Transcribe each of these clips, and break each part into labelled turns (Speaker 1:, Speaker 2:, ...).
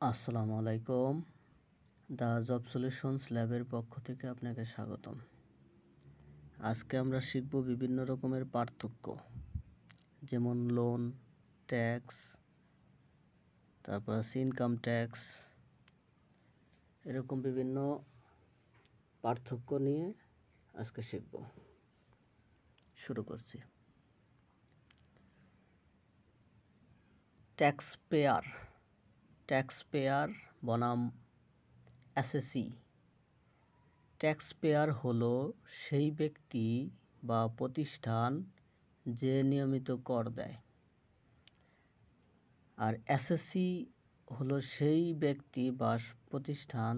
Speaker 1: আসসালামু আলাইকুম। The job solutions ল্যাবের পক্ষ থেকে আপনাকে স্বাগতম। আজকে আমরা শিখব বিভিন্ন রকমের পার্থক্য, যেমন লোন, ট্যাক্স, তারপর ইনকাম ট্যাক্স, এরকম বিভিন্ন পার্থক্য নিয়ে আজকে শিখব। শুরু করছি। ট্যাক্স পেয়ার বনাম অ্যাসেসি। ট্যাক্স পেয়ার হলো সেই ব্যক্তি বা প্রতিষ্ঠান যে নিয়মিত কর দেয়, আর অ্যাসেসি হলো সেই ব্যক্তি বা প্রতিষ্ঠান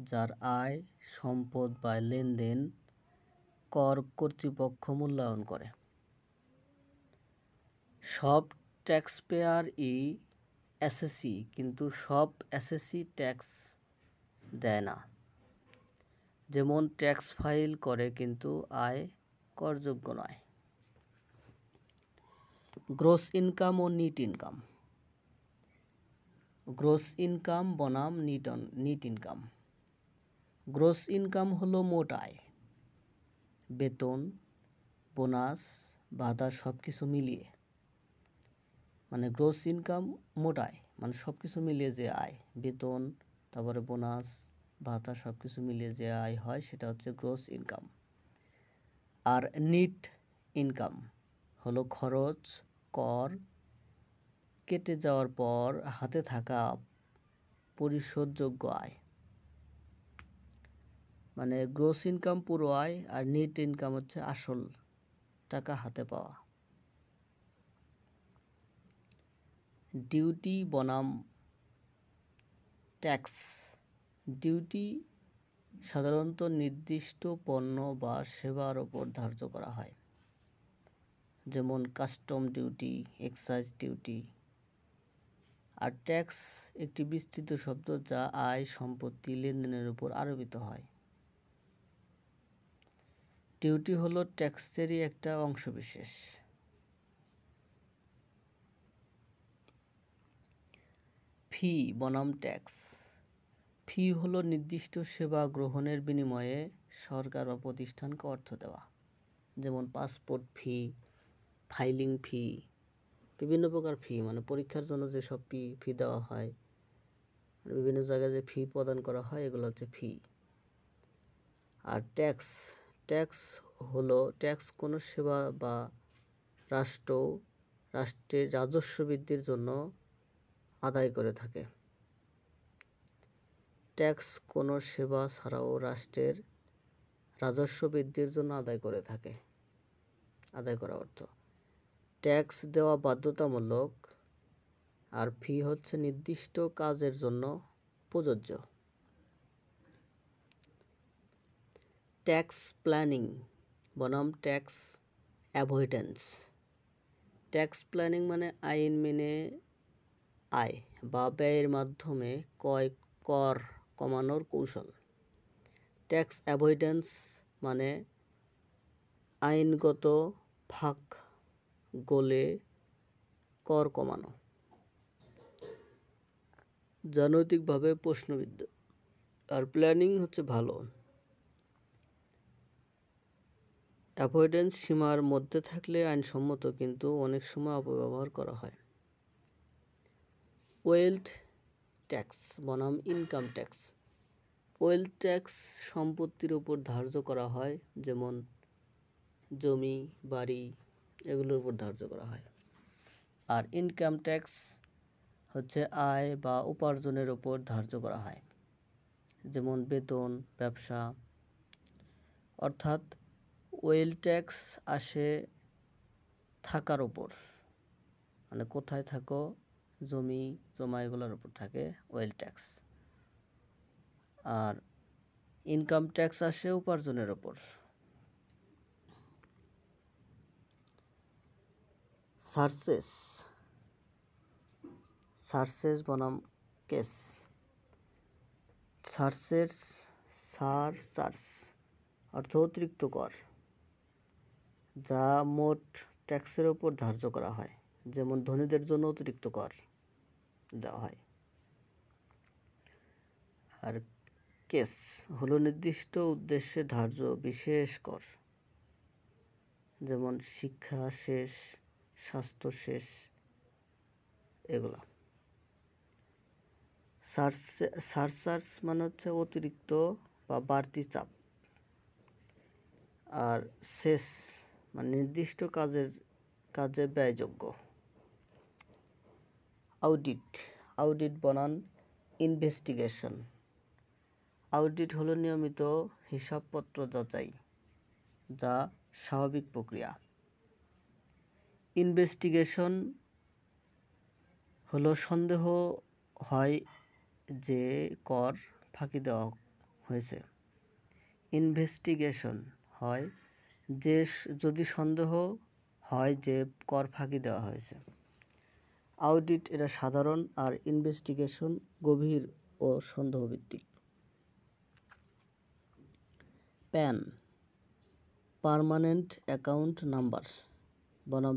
Speaker 1: যার আয়, সম্পদ বা লেনদেন কর কর্তৃপক্ষ মূল্যায়ন করে। সব ট্যাক্স পেয়ারই অ্যাসেসি, কিন্তু সব অ্যাসেসি ট্যাক্স দেয় না। যেমন ট্যাক্স ফাইল করে কিন্তু আয় করযোগ্য নয়। গ্রোস ইনকাম ও নিট ইনকাম। গ্রোস ইনকাম বনাম নিট ইনকাম। গ্রোস ইনকাম হলো মোট আয়, বেতন, বোনাস, ভাতা সব কিছু মিলিয়ে। মানে গ্রোস ইনকাম মোট আয়, মানে সব কিছু মিলিয়ে যে আয়, বেতন, তারপরে বোনাস, ভাতা সব কিছু মিলিয়ে যে আয় হয় সেটা হচ্ছে গ্রোস ইনকাম। আর নিট ইনকাম হলো খরচ, কর কেটে যাওয়ার পর হাতে থাকা পরিশোধযোগ্য আয়। মানে গ্রোস ইনকাম পুরো আয়, আর নিট ইনকাম হচ্ছে আসল টাকা হাতে পাওয়া। ডিউটি বনাম ট্যাক্স। ডিউটি সাধারণত নির্দিষ্ট পণ্য বা সেবার ওপর ধার্য করা হয়, যেমন কাস্টম ডিউটি, এক্সাইজ ডিউটি। আর ট্যাক্স একটি বিস্তৃত শব্দ যা আয়, সম্পত্তি, লেনদেনের উপর আরোপিত হয়। ডিউটি হলো ট্যাক্সেরই একটা অংশবিশেষ। ফি বনাম ট্যাক্স। ফি হলো নির্দিষ্ট সেবা গ্রহণের বিনিময়ে সরকার বা প্রতিষ্ঠানকে অর্থ দেওয়া, যেমন পাসপোর্ট ফি, ফাইলিং ফি, বিভিন্ন প্রকার ফি। মানে পরীক্ষার জন্য যেসব ফি দেওয়া হয়, বিভিন্ন জায়গায় যে ফি প্রদান করা হয়, এগুলো হচ্ছে ফি। আর ট্যাক্স হলো কোনো সেবা বা রাষ্ট্রের রাজস্ব বৃদ্ধির জন্য আদায় করে থাকে। ট্যাক্স কোনো সেবা ছাড়াও রাষ্ট্রের রাজস্ব বৃদ্ধির জন্য আদায় করা অর্থ। ট্যাক্স দেওয়া বাধ্যতামূলক, আর ফি হচ্ছে নির্দিষ্ট কাজের জন্য প্রযোজ্য। ট্যাক্স প্ল্যানিং বনাম ট্যাক্স অ্যাভয়েডেন্স। ট্যাক্স প্ল্যানিং মানে আইন মেনে আয় বা ব্যয়ের মাধ্যমে কর কমানোর কৌশল। ট্যাক্স অ্যাভয়েডেন্স মানে আইনগত ফাঁক গলে কর কমানো, যা নৈতিকভাবে প্রশ্নবিদ্ধ। আর প্ল্যানিং হচ্ছে ভালো। অ্যাভয়েডেন্স সীমার মধ্যে থাকলে আইনসম্মত, কিন্তু অনেক সময় অপব্যবহার করা হয়। ওয়েলথ ট্যাক্স বনাম ইনকাম ট্যাক্স। ওয়েলথ ট্যাক্স সম্পত্তির উপর ধার্য করা হয়, যেমন জমি, বাড়ি, এগুলোর উপর ধার্য করা হয়। আর ইনকাম ট্যাক্স হচ্ছে আয় বা উপার্জনের উপর ধার্য করা হয়, যেমন বেতন, ব্যবসা। অর্থাৎ ওয়েলথ ট্যাক্স আসে থাকার উপর, মানে কোথায় থাকো, জমি জমা, এগুলোর উপর থাকে ওয়েলথ ট্যাক্স। আর ইনকাম ট্যাক্স আসে উপার্জনের উপর। সারচেজ বনাম কেস। সারচার্জ অর্থ অতিরিক্ত কর, যা মোট ট্যাক্সের উপর ধার্য করা হয়, যেমন ধনীদের জন্য অতিরিক্ত কর দেওয়া হয়। আর কেস হলো নির্দিষ্ট উদ্দেশ্যে ধার্য বিশেষ কর, যেমন শিক্ষা শেষ, স্বাস্থ্য শেষ, এগুলো। সারচার্জ মানে হচ্ছে অতিরিক্ত বা বাড়তি চাপ। আর সেস মানে নির্দিষ্ট কাজে ব্যয়যোগ্য। আউডিট বনাম ইনভেস্টিগেশন। আউডিট হলো নিয়মিত হিসাবপত্র যাচাই, যা স্বাভাবিক প্রক্রিয়া। ইনভেস্টিগেশন হলো সন্দেহ হয় যে কর ফাঁকি দেওয়া হয়েছে। ইনভেস্টিগেশন হয় যে যদি সন্দেহ হয় যে কর ফাঁকি দেওয়া হয়েছে। আউডিট এটা সাধারণ, আর ইনভেস্টিগেশন গভীর ও সন্দেহভিত্তিক। প্যান পার্মানেন্ট অ্যাকাউন্ট নাম্বার বনাম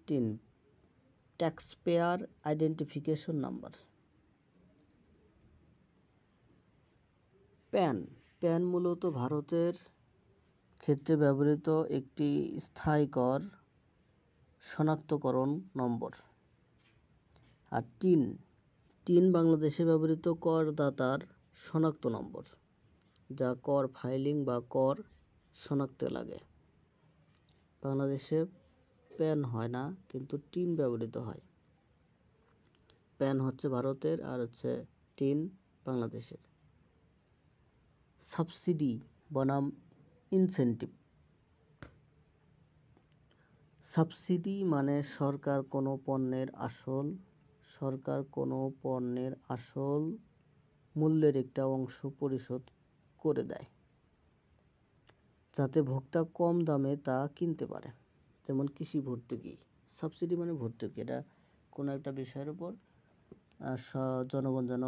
Speaker 1: tin taxpayer identification number. Pan মূলত ভারতের ক্ষেত্রে ব্যবহৃত একটি স্থায়ী কর শনাক্তকরণ নম্বর। আর টিন বাংলাদেশে ব্যবহৃত করদাতার শনাক্ত নম্বর, যা কর ফাইলিং বা কর শনাক্তে লাগে। বাংলাদেশে প্যান হয় না, কিন্তু টিন ব্যবহৃত হয়। প্যান হচ্ছে ভারতের, আর হচ্ছে টিন বাংলাদেশের। সাবসিডি বনাম ইনসেন্টিভ। সাবসিডি মানে সরকার কোনো পণ্যের আসল মূল্যের একটা অংশ পরিশোধ করে দেয়, যাতে ভোক্তা কম দামে তা কিনতে পারে। যেমন কৃষি ভর্তুকি। সাবসিডি মানে ভর্তুকি, এটা কোনো একটা বিষয়ের উপর জনগণ যেন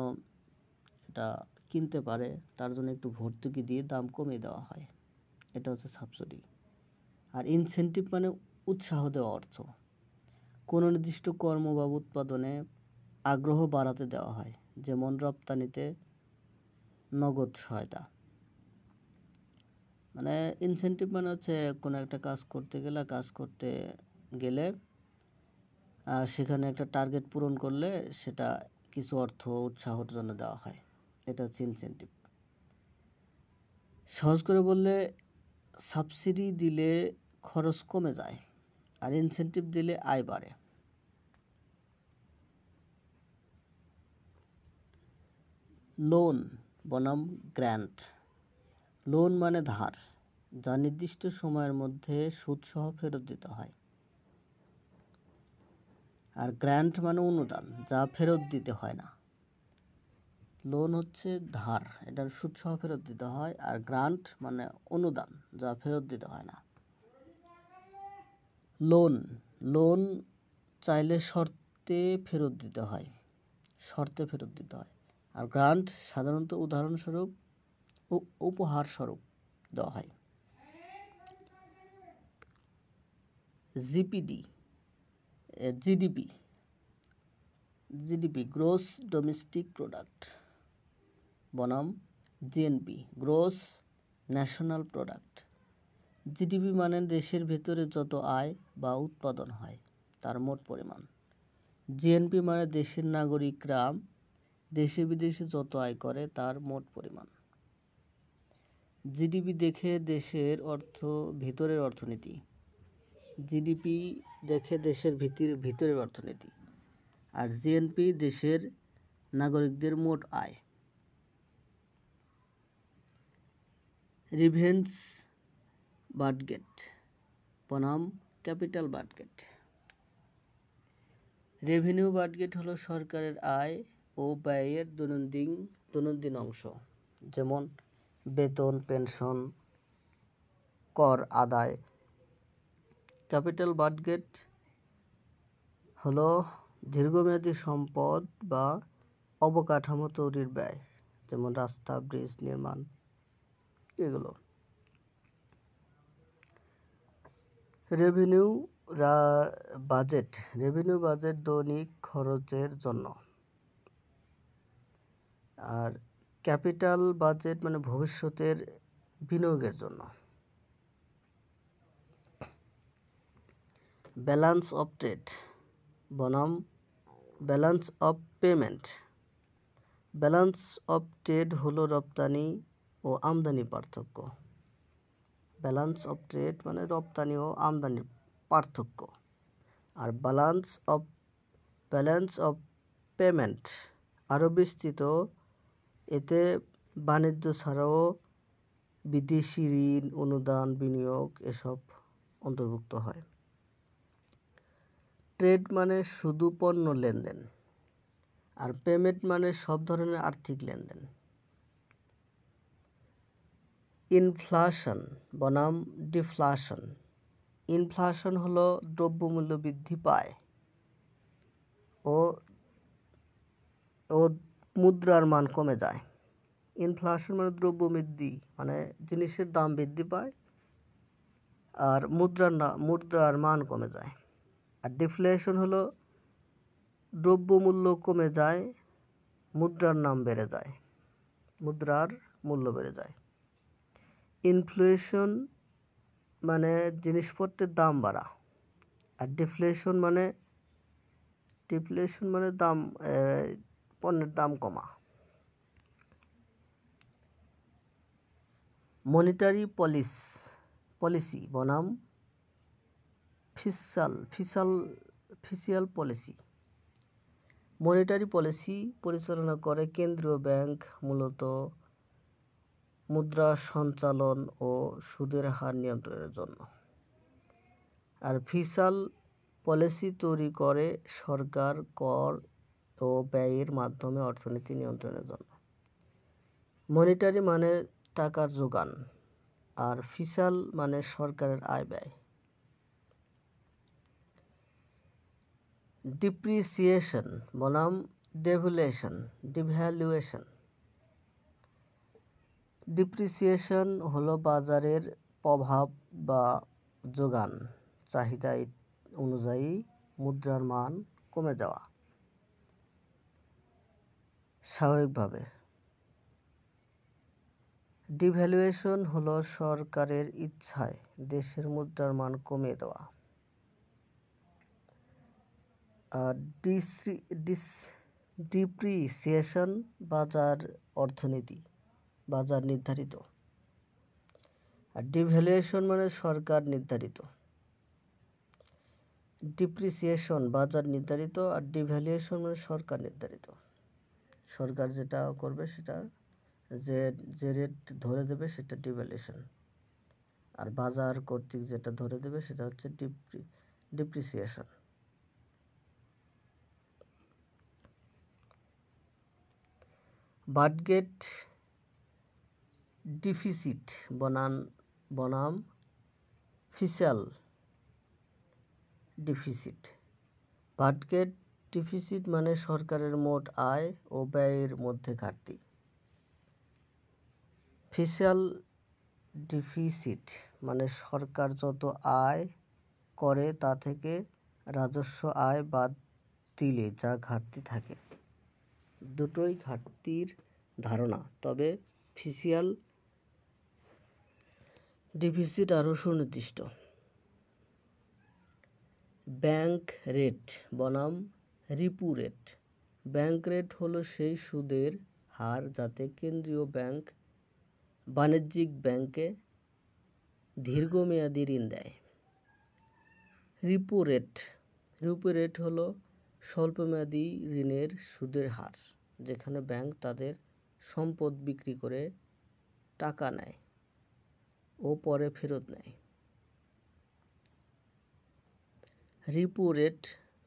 Speaker 1: এটা কিনতে পারে, তার জন্য একটু ভর্তুকি দিয়ে দাম কমিয়ে দেওয়া হয়, এটা হচ্ছে সাবসিডি। আর ইনসেন্টিভ মানে উৎসাহ দেওয়া অর্থ। কোনো নির্দিষ্ট কর্ম বা উৎপাদনে আগ্রহ বাড়াতে দেওয়া হয়, যেমন রপ্তানিতে নগদ সহায়তা। মানে ইনসেন্টিভ মানে হচ্ছে কোনো একটা কাজ করতে গেলে সেখানে একটা টার্গেট পূরণ করলে সেটা কিছু অর্থ উৎসাহর জন্য দেওয়া হয়, এটা হচ্ছে ইনসেন্টিভ। সহজ করে বললে, সাবসিডি দিলে খরচ কমে যায়, আর ইনসেন্টিভ দিলে আয় বাড়ে। লোন বনাম গ্র্যান্ট। লোন মানে ধার, যা নির্দিষ্ট সময়ের মধ্যে সুদসহ ফেরত দিতে হয়। আর গ্র্যান্ট মানে অনুদান, যা ফেরত দিতে হয় না। লোন হচ্ছে ধার, এটার সুদসহ ফেরত দিতে হয়। আর গ্রান্ট মানে অনুদান, যা ফেরত দিতে হয় না। লোন চাইলে শর্তে ফেরত দিতে হয়। আর গ্রান্ট সাধারণত উদাহরণস্বরূপ উপহার স্বরূপ দেওয়া হয়। জিডিপি গ্রোস ডোমেস্টিক প্রোডাক্ট বনাম GNP gross national product. GDP মানে দেশের ভেতরে যত আয় বা উৎপাদন হয় তার মোট পরিমাণ। জিএনপি মানে দেশের নাগরিকরা দেশে বিদেশে যত আয় করে তার মোট পরিমাণ। জিডিপি দেখে দেশের ভিতরের অর্থনীতি। জিডিপি দেখে দেশের ভিতরের অর্থনীতি। আর জিএনপি দেশের নাগরিকদের মোট আয়। রিভেন্স বাজেট বনাম ক্যাপিটাল বাজেট। রেভিনিউ বাজেট হলো সরকারের আয় ও ব্যয়ের দৈনন্দিন অংশ, যেমন বেতন, পেনশন, কর আদায়। ক্যাপিটাল বাজেট হলো দীর্ঘমেয়াদী সম্পদ বা অবকাঠামো তৈরির ব্যয়, যেমন রাস্তা, ব্রিজ নির্মাণ, এগুলো। রেভিনিউ বাজেট দৈনিক খরচের জন্য। আর ক্যাপিটাল বাজেট মানে ভবিষ্যতের বিনিয়োগের জন্য। ব্যালেন্স অফ ট্রেড বনাম balance of payment. Balance of trade হলো রপ্তানি ও আমদানি পার্থক্য। ব্যালেন্স অফ ট্রেড মানে রপ্তানি ও আমদানির পার্থক্য। আর ব্যালেন্স অফ পেমেন্ট আরও বিস্তৃত, এতে বাণিজ্য ছাড়াও বিদেশি ঋণ, অনুদান, বিনিয়োগ এসব অন্তর্ভুক্ত হয়। ট্রেড মানে শুধু পণ্য লেনদেন, আর পেমেন্ট মানে সব ধরনের আর্থিক লেনদেন। ইনফ্লেশন বনাম ডিফ্লেশন। ইনফ্লেশন হলো দ্রব্যমূল্য বৃদ্ধি পায় ও মুদ্রার মান কমে যায়। ইনফ্লেশন মানে দ্রব্যবৃদ্ধি, মানে জিনিসের দাম বৃদ্ধি পায় আর মুদ্রার মান কমে যায়। আর ডিফ্লেশন হলো দ্রব্যমূল্য কমে যায়, মুদ্রার মূল্য বেড়ে যায়। ইনফ্লেশন মানে জিনিসপত্রের দাম বাড়া, আর ডিফ্লেশন মানে পণ্যের দাম কমা। মনিটারি পলিসি বনাম ফিসকাল পলিসি। মনিটারি পলিসি পরিচালনা করে কেন্দ্রীয় ব্যাংক, মূলত মুদ্রা সঞ্চালন ও সুদের হার নিয়ন্ত্রণের জন্য। আর ফিসকাল পলিসি তৈরি করে সরকার কর ও ব্যয়ের মাধ্যমে অর্থনীতি নিয়ন্ত্রণের জন্য। মনিটারি মানে টাকার যোগান, আর ফিসকাল মানে সরকারের আয় ব্যয়। ডিপ্রিসিয়েশন বনাম ডিভ্যালুয়েশন। ডিপ্রিসিয়েশন হলো বাজারের প্রভাব বা যোগান চাহিদা অনুযায়ী মুদ্রার মান কমে যাওয়া স্বাভাবিকভাবে। ডিভ্যালুয়েশন হলো সরকারের ইচ্ছায় দেশের মুদ্রার মান কমিয়ে দেওয়া। আর ডিপ্রিসিয়েশন বাজার নির্ধারিত। আর ডিভ্যালুয়েশন মানে সরকার নির্ধারিত। ডিপ্রিসিয়েশন বাজার নির্ধারিত, আর ডিভ্যালুয়েশন মানে সরকার নির্ধারিত। সরকার যেটা করবে সেটা যে রেট ধরে দেবে সেটা ডিভ্যালুয়েশন, আর বাজার কর্তৃক যেটা ধরে দেবে সেটা হচ্ছে ডিপ্রিসিয়েশন। বাজেট ডিফিসিট বনাম ফিসকাল ডিফিসিট। বাজেট ডিফিসিট মানে সরকারের মোট আয় ও ব্যয়ের মধ্যে ঘাটতি। ফিসকাল ডিফিসিট মানে সরকার যত আয় করে তা থেকে রাজস্ব আয় বাদ দিলে যা ঘাটতি থাকে। দুটোই ঘাটতির ধারণা, তবে ফিসকাল ডিফিসিট আরও সুনির্দিষ্ট। ব্যাংক রেট বনাম রিপো রেট। ব্যাংক রেট হলো সেই সুদের হার যাতে কেন্দ্রীয় ব্যাংক বাণিজ্যিক ব্যাংকে দীর্ঘমেয়াদী ঋণ দেয়। রিপো রেট হলো স্বল্পমেয়াদী ঋণের সুদের হার, যেখানে ব্যাংক তাদের সম্পদ বিক্রি করে টাকা নেয় ও পরে ফেরত নেয়। রিপো রেট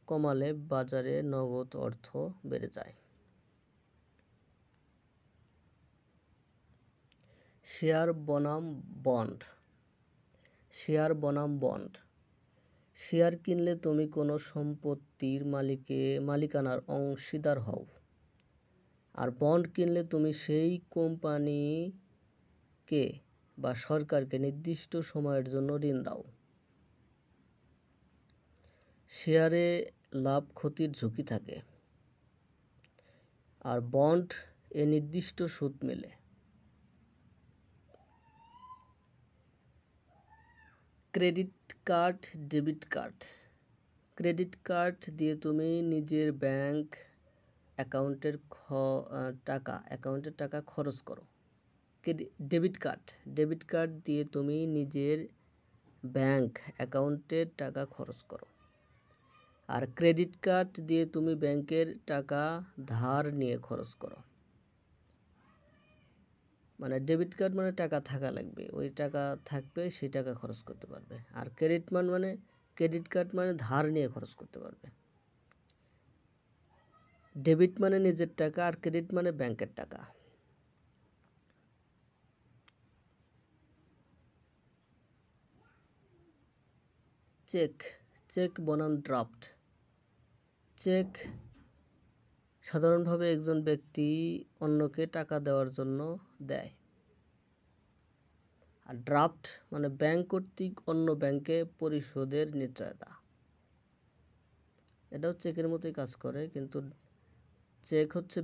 Speaker 1: কমালে বাজারে নগদ অর্থ বেড়ে যায়। শেয়ার বনাম বন্ড। শেয়ার কিনলে তুমি কোনো সম্পত্তির মালিকানার অংশীদার হও, আর বন্ড কিনলে তুমি সেই কোম্পানিকে বা সরকারকে নির্দিষ্ট সময়ের জন্য ঋণ দাও। শেয়ারে লাভ ক্ষতির ঝুঁকি থাকে, আর বন্ড এ নির্দিষ্ট সুদ মেলে। Credit card, debit card. Credit card দিয়ে তুমি নিজের ব্যাংক অ্যাকাউন্টের টাকা খরচ করো। ডেবিট কার্ড দিয়ে তুমি নিজের ব্যাংক অ্যাকাউন্টের টাকা খরচ করো। আর ক্রেডিট কার্ড দিয়ে তুমি ব্যাংকের টাকা ধার নিয়ে খরচ করো। মানে ডেবিট কার্ড মানে টাকা থাকা লাগবে, ওই টাকা থাকবে সেই টাকা খরচ করতে পারবে। আর ক্রেডিট কার্ড মানে ধার নিয়ে খরচ করতে পারবে। ডেবিট মানে নিজের টাকা আর ক্রেডিট মানে ব্যাংকের টাকা। চেক বনাম ড্রাফট। চেক সাধারণভাবে একজন ব্যক্তি অন্যকে টাকা দেওয়ার জন্য দেয়। আর ড্রাফট মানে ব্যাংক কর্তৃক অন্য ব্যাংকে পরিশোধের নিশ্চয়তা। এটাও চেকের মতোই কাজ করে, কিন্তু চেক হচ্ছে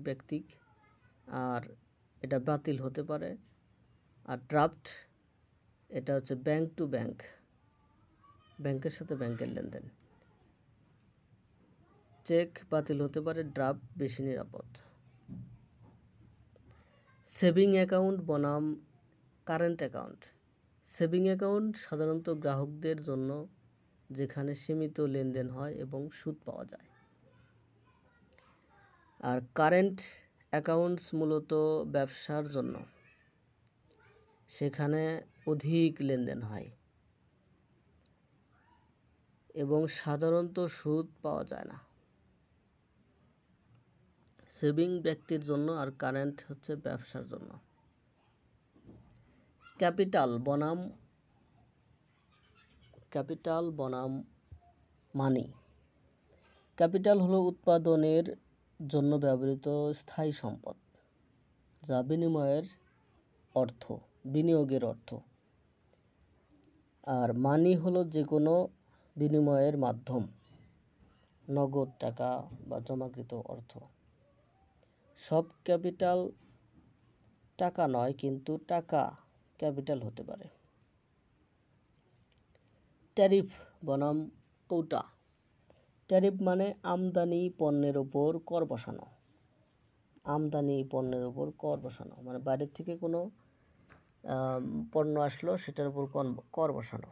Speaker 1: ব্যক্তিক আর এটা বাতিল হতে পারে। আর ড্রাফট এটা হচ্ছে ব্যাংক টু ব্যাংক, ব্যাংকের সাথে ব্যাংকের লেনদেন। চেক বাতিল হতে পারে, ড্রাফট বেশি নিরাপদ। সেভিং অ্যাকাউন্ট বনাম কারেন্ট অ্যাকাউন্ট। সেভিং অ্যাকাউন্ট সাধারণত গ্রাহকদের জন্য, যেখানে সীমিত লেনদেন হয় এবং সুদ পাওয়া যায়। আর কারেন্ট অ্যাকাউন্টস মূলত ব্যবসার জন্য, সেখানে অধিক লেনদেন হয় এবং সাধারণত সুদ পাওয়া যায় না। সেভিং ব্যক্তির জন্য আর কারেন্ট হচ্ছে ব্যবসার জন্য। ক্যাপিটাল বনাম মানি। ক্যাপিটাল হলো উৎপাদনের জন্য ব্যবহৃত স্থায়ী সম্পদ, যা বিনিয়োগের অর্থ। আর মানি হলো যে কোনো বিনিময়ের মাধ্যম, নগদ টাকা বা জমাকৃত অর্থ। সব ক্যাপিটাল টাকা নয়, কিন্তু টাকা ক্যাপিটাল হতে পারে। ট্যারিফ বনাম কৌটা। ট্যারিফ মানে আমদানি পণ্যের ওপর কর বসানো। মানে বাইরের থেকে কোনো পণ্য আসলো, সেটার উপর কর বসানো।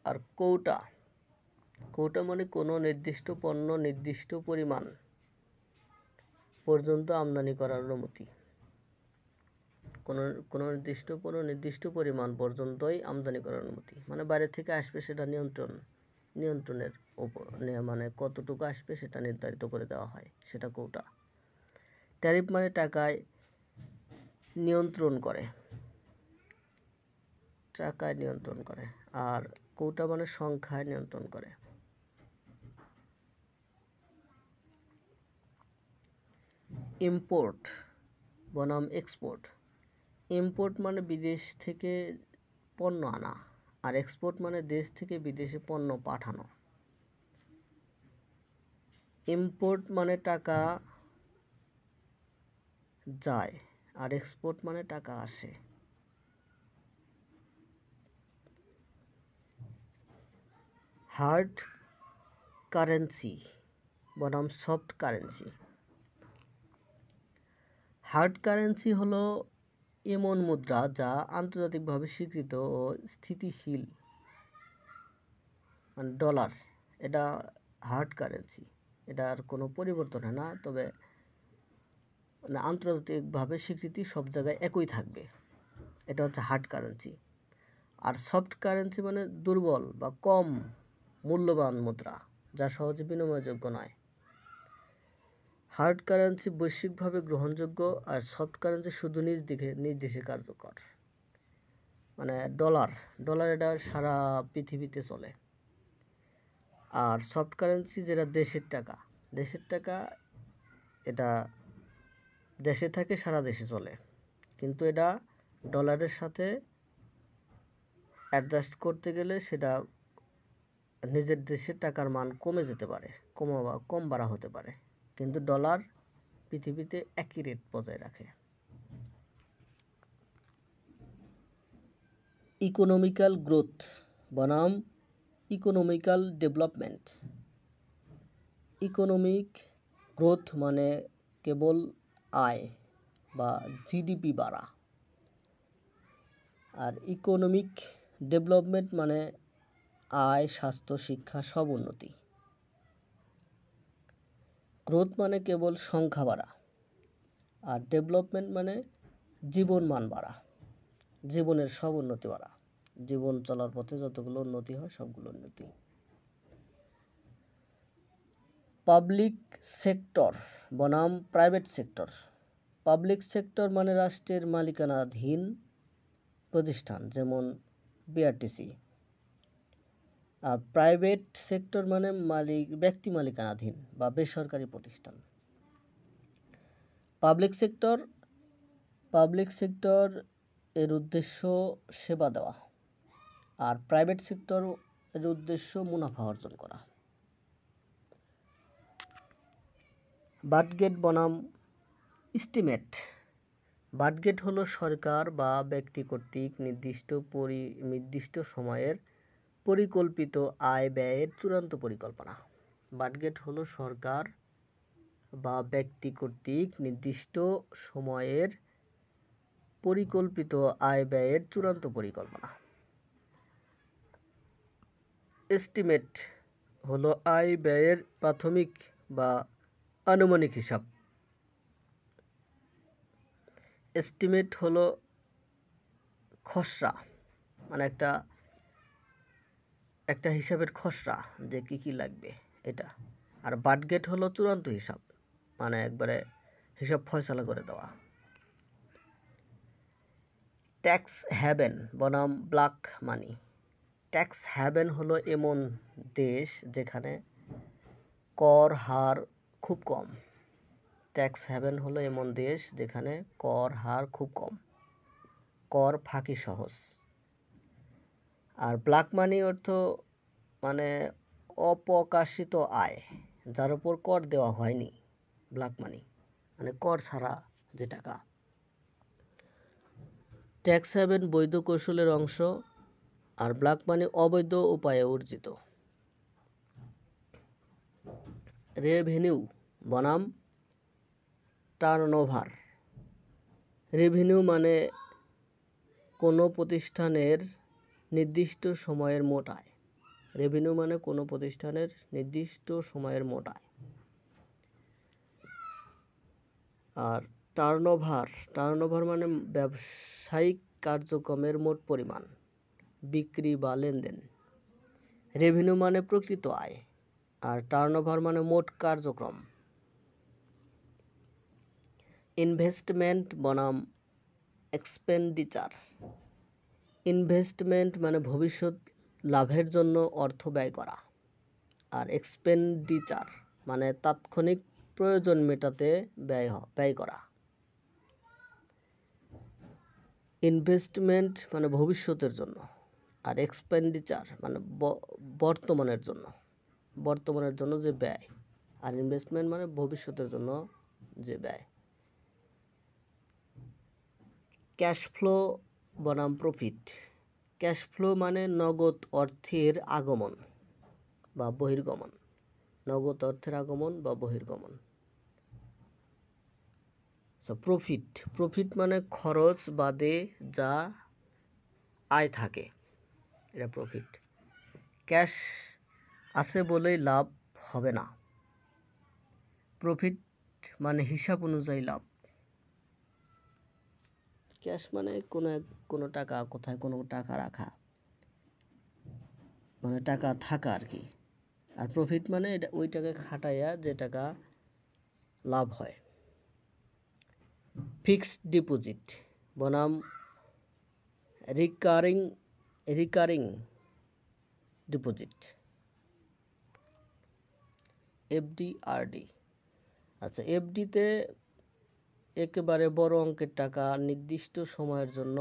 Speaker 1: আর কৌটা মানে কোনো নির্দিষ্ট পণ্য নির্দিষ্ট পরিমাণ পর্যন্ত আমদানি করার অনুমতি। কোনো নির্দিষ্ট পরিমাণ পর্যন্তই আমদানি করার অনুমতি। মানে বাইরে থেকে আসবে সেটা নিয়ন্ত্রণের উপর, মানে কতটুকু আসবে সেটা নির্ধারিত করে দেওয়া হয়, সেটা কৌটা। ট্যারিফ মানে টাকায় নিয়ন্ত্রণ করে, আর কৌটা মানে সংখ্যায় নিয়ন্ত্রণ করে। ইম্পোর্ট বনাম এক্সপোর্ট। ইম্পোর্ট মানে বিদেশ থেকে পণ্য আনা, আর এক্সপোর্ট মানে দেশ থেকে বিদেশে পণ্য পাঠানো। ইম্পোর্ট মানে টাকা যায়, আর এক্সপোর্ট মানে টাকা আসে। হার্ড কারেন্সি বনাম সফট কারেন্সি। হার্ড কারেন্সি হলো এমন মুদ্রা যা আন্তর্জাতিকভাবে স্বীকৃত ও স্থিতিশীল, মানে ডলার। এটা হার্ড কারেন্সি, এটার কোনো পরিবর্তন হয় না, তবে মানে আন্তর্জাতিকভাবে স্বীকৃতি সব জায়গায় একই থাকবে। এটা হচ্ছে হার্ড কারেন্সি। আর সফট কারেন্সি মানে দুর্বল বা কম মূল্যবান মুদ্রা, যা সহজে বিনিময়যোগ্য নয়। হার্ড কারেন্সি বৈশ্বিকভাবে গ্রহণযোগ্য, আর সফট কারেন্সি শুধু নিজ দেশে কার্যকর। মানে ডলার এটা সারা পৃথিবীতে চলে। আর সফট কারেন্সি যেটা দেশের টাকা, এটা দেশে থাকে, সারা দেশে চলে, কিন্তু এটা ডলারের সাথে অ্যাডজাস্ট করতে গেলে সেটা নিজের দেশের টাকার মান কমে যেতে পারে, কম বাড়া হতে পারে, কিন্তু ডলার পৃথিবীতে একই রেট বজায় রাখে। ইকোনমিক্যাল গ্রোথ বনাম ইকোনমিক্যাল ডেভেলপমেন্ট। ইকোনমিক গ্রোথ মানে কেবল আয় বা জিডিপি বাড়া, আর ইকোনমিক ডেভেলপমেন্ট মানে আয়, স্বাস্থ্য, শিক্ষা সব উন্নতি। গ্রোথ মানে কেবল সংখ্যা বাড়া, আর ডেভেলপমেন্ট মানে জীবন মান বাড়া, জীবনের সব উন্নতি বাড়া, জীবন চলার পথে যতগুলো উন্নতি হয় সবগুলো উন্নতি। পাবলিক সেক্টর বনাম প্রাইভেট সেক্টর। পাবলিক সেক্টর মানে রাষ্ট্রের মালিকানাধীন প্রতিষ্ঠান, যেমন বিআরটিসি। আর প্রাইভেট সেক্টর মানে ব্যক্তি মালিকানাধীন বা বেসরকারি প্রতিষ্ঠান। পাবলিক সেক্টর এর উদ্দেশ্য সেবা দেওয়া, আর প্রাইভেট সেক্টর এর উদ্দেশ্য মুনাফা অর্জন করা। বাজেট বনাম এস্টিমেট। বাজেট হলো সরকার বা ব্যক্তি কর্তৃক নির্দিষ্ট সময়ের পরিকল্পিত আয় ব্যয়ের চূড়ান্ত পরিকল্পনা। বাজেট হলো সরকার বা ব্যক্তি কর্তৃক নির্দিষ্ট সময়ের পরিকল্পিত আয় ব্যয়ের চূড়ান্ত পরিকল্পনা। এস্টিমেট হলো আয় ব্যয়ের প্রাথমিক বা আনুমানিক হিসাব। এস্টিমেট হলো খসড়া, মানে একটা হিসাবের খসড়া যে কি লাগবে এটা। আর বাজেট হলো চূড়ান্ত হিসাব, মানে একবারে হিসাব ফয়সালা করে দেওয়া। ট্যাক্স হ্যাভেন বনাম ব্ল্যাক মানি। ট্যাক্স হ্যাভেন হলো এমন দেশ যেখানে কর হার খুব কম। ট্যাক্স হ্যাভেন হলো এমন দেশ যেখানে কর হার খুব কম, কর ফাঁকি সহজ। আর ব্ল্যাক মানি অর্থ মানে অপ্রকাশিত আয়, যার উপর কর দেওয়া হয়নি। ব্ল্যাক মানি মানে কর ছাড়া যে টাকা। ট্যাক্স হ্যাভেন বৈধ কৌশলের অংশ, আর ব্ল্যাক মানি অবৈধ উপায়ে অর্জিত। রেভিনিউ বনাম টার্নওভার। রেভিনিউ মানে কোনো প্রতিষ্ঠানের নির্দিষ্ট সময়ের মোট আয়। রেভিনিউ মানে কোনো প্রতিষ্ঠানের নির্দিষ্ট সময়ের মোট আয়। আর টার্নওভার মানে ব্যবসায়িক কার্যক্রমের মোট পরিমাণ, বিক্রি বা লেনদেন। রেভিনিউ মানে প্রকৃত আয়, আর টার্নওভার মানে মোট কার্যক্রম। ইনভেস্টমেন্ট বনাম এক্সপেন্ডিচার। ইনভেস্টমেন্ট মানে ভবিষ্যৎ লাভের জন্য অর্থ ব্যয় করা, আর এক্সপেন্ডিচার মানে তাৎক্ষণিক প্রয়োজন মেটাতে ব্যয় করা। ইনভেস্টমেন্ট মানে ভবিষ্যতের জন্য, আর এক্সপেন্ডিচার মানে বর্তমানের জন্য যে ব্যয়, আর ইনভেস্টমেন্ট মানে ভবিষ্যতের জন্য যে ব্যয়। ক্যাশ ফ্লো বনাম প্রফিট। ক্যাশ ফ্লো মানে নগদ অর্থের আগমন বা বহির্গমন। নগদ অর্থের আগমন বা বহির্গমন। প্রফিট মানে খরচ বাদে যা আয় থাকে, এটা প্রফিট। ক্যাশ আছে বলেই লাভ হবে না। প্রফিট মানে হিসাব অনুযায়ী লাভ। ক্যাশ মানে কোনো টাকা, কোথায় কোনো টাকা রাখা, মানে টাকা থাকা আর কি। আর প্রফিট মানে এটা ওই টাকা খাটাইয়া যে টাকা লাভ হয়। ফিক্সড ডিপোজিট বনাম রিকারিং ডিপোজিট। FD, RD. আচ্ছা, এফডিতে একেবারে বড় অঙ্কের টাকা নির্দিষ্ট সময়ের জন্য